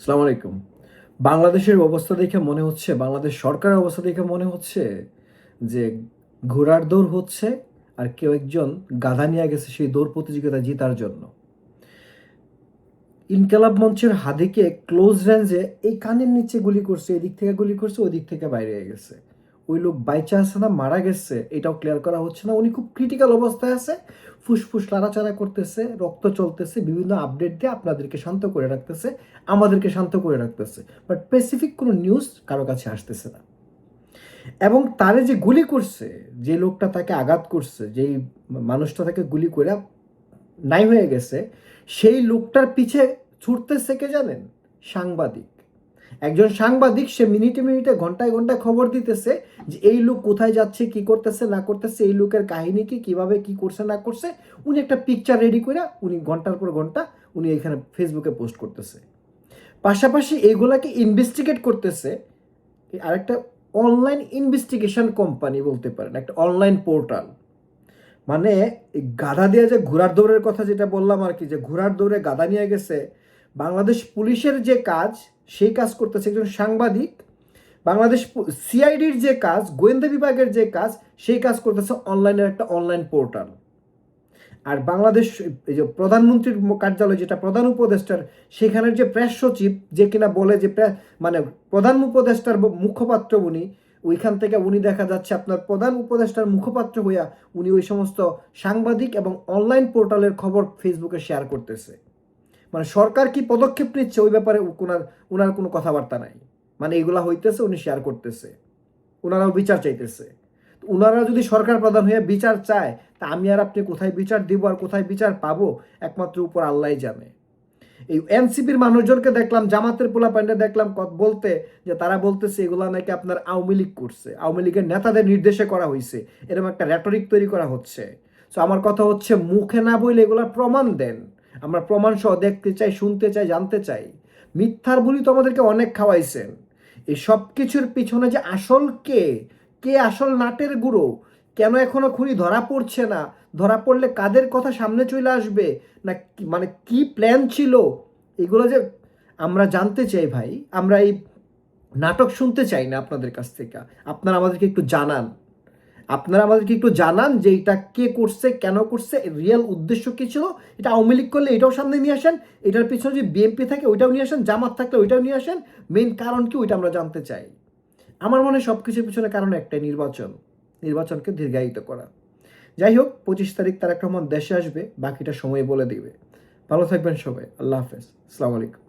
আসসালামু আলাইকুম। বাংলাদেশের অবস্থা দেখে মনে হচ্ছে, বাংলাদেশ সরকারের অবস্থা দেখে মনে হচ্ছে যে ঘোড়ার দৌড় হচ্ছে আর কেউ একজন গাধা নিয়ে গেছে সেই দৌড় প্রতিযোগিতা জেতার জন্য। ইনকালাব মঞ্চের হাদিকে ক্লোজ রেঞ্জে এই কানের নিচে গুলি করছে, এদিক থেকে গুলি করছে, ওই দিক থেকে বাইরে হয়ে গেছে। ওই লোক বাইচা আছে না মারা গেছে এটাও ক্লিয়ার করা হচ্ছে না। উনি খুব ক্রিটিক্যাল অবস্থায় আছে, ফুসফুস নাড়াচাড়া করতেছে, রক্ত চলতেছে, বিভিন্ন আপডেট দিয়ে আপনাদেরকে শান্ত করে রাখতেছে, আমাদেরকে শান্ত করে রাখতেছে, বাট স্পেসিফিক কোনো নিউজ কারো কাছে আসতেছে না। এবং তারে যে গুলি করছে, যে লোকটা তাকে আঘাত করছে, যেই মানুষটা তাকে গুলি করে নাই হয়ে গেছে, সেই লোকটার পিছে ছুটতেছে কে জানেন? সাংবাদিক। একজন সাংবাদিক, সে মিনিটে মিনিটে ঘন্টায় ঘন্টায় খবর দিতেছে যে এই লোক কোথায় যাচ্ছে, কি করতেছে না করতেছে, এই লোকের কাহিনী কি, কিভাবে কি করছে না করছে। উনি একটা পিকচার রেডি করে উনি ঘন্টার পর ঘন্টা উনি এখানে ফেসবুকে পোস্ট করতেছে। পাশাপাশি এইগুলাকে ইনভেস্টিগেট করতেছে আরেকটা অনলাইন ইনভেস্টিগেশন কোম্পানি বলতে পারেন, একটা অনলাইন পোর্টাল। মানে এই গাধা দিয়ে যে ঘোড়ার দৌড়ের কথা যেটা বললাম আর কি, যে ঘোড়ার দৌড়ে গাধা নিয়ে গেছে, বাংলাদেশ পুলিশের যে কাজ সেই কাজ করতেছে একজন সাংবাদিক। বাংলাদেশ সিআইডির যে কাজ, গোয়েন্দা বিভাগের যে কাজ, সেই কাজ করতেছে অনলাইনের একটা অনলাইন পোর্টাল। আর বাংলাদেশ এই যে প্রধানমন্ত্রীর কার্যালয়, যেটা প্রধান উপদেষ্টার, সেখানের যে প্রেস সচিব, যে কিনা বলে যে মানে প্রধান উপদেষ্টার মুখপাত্র উনি, ওইখান থেকে উনি দেখা যাচ্ছে আপনার প্রধান উপদেষ্টার মুখপাত্র হইয়া উনি ওই সমস্ত সাংবাদিক এবং অনলাইন পোর্টালের খবর ফেসবুকে শেয়ার করতেছে। মানে সরকার কি পদক্ষেপ নিচ্ছে ওই ব্যাপারে ওনার কোনো কথাবার্তা নাই। মানে এগুলা হইতেছে, উনি শেয়ার করতেছে, ওনারাও বিচার চাইতেছে। ওনারা যদি সরকার প্রধান হয়ে বিচার চায়, তা আমি আর আপনি কোথায় বিচার দিব আর কোথায় বিচার পাবো, একমাত্র উপর আল্লাহই জানে। এই এনসিপির মানুষজনকে দেখলাম, জামাতের পোলাপাইনটা দেখলাম বলতে, যে তারা বলতেছে এগুলা নাকি আপনার আওয়ামী লীগ করছে, আওয়ামী লীগের নেতাদের নির্দেশে করা হয়েছে, এরকম একটা র্যাটরিক তৈরি করা হচ্ছে। সো আমার কথা হচ্ছে, মুখে না বইলে এগুলা প্রমাণ দেন, আমরা প্রমাণ সহ দেখতে চাই, শুনতে চাই, জানতে চাই। মিথ্যার বলি তো আমাদেরকে অনেক খাওয়াইছেন। এই সব কিছুর পিছনে যে আসল কে, কে আসল নাটের গুঁড়ো, কেন এখনো খুনি ধরা পড়ছে না, ধরা পড়লে কাদের কথা সামনে চলে আসবে, না মানে কি প্ল্যান ছিল, এগুলো যে আমরা জানতে চাই ভাই। আমরা এই নাটক শুনতে চাই না আপনাদের কাছ থেকে। আপনারা আমাদেরকে একটু জানান, আপনারা আমাদেরকে একটু জানান যে এটা কে করছে, কেন করছে, রিয়েল উদ্দেশ্য কী ছিল। এটা আওয়ামী লীগ করলে এটাও সামনে নিয়ে আসেন, এটার পিছনে যদি বিএনপি থাকে ওইটাও নিয়ে আসেন, জামাত থাকলে ওইটাও নিয়ে আসেন। মেইন কারণ কি ওইটা আমরা জানতে চাই। আমার মনে হয় সব কিছুর পিছনে কারণ একটাই, নির্বাচন, নির্বাচনকে দীর্ঘায়িত করা। যাই হোক, 25 তারিখ তারেক রহমান দেশে আসবে, বাকিটা সময় বলে দিবে। ভালো থাকবেন সবাই, আল্লাহ হাফেজ, আসসালামু আলাইকুম।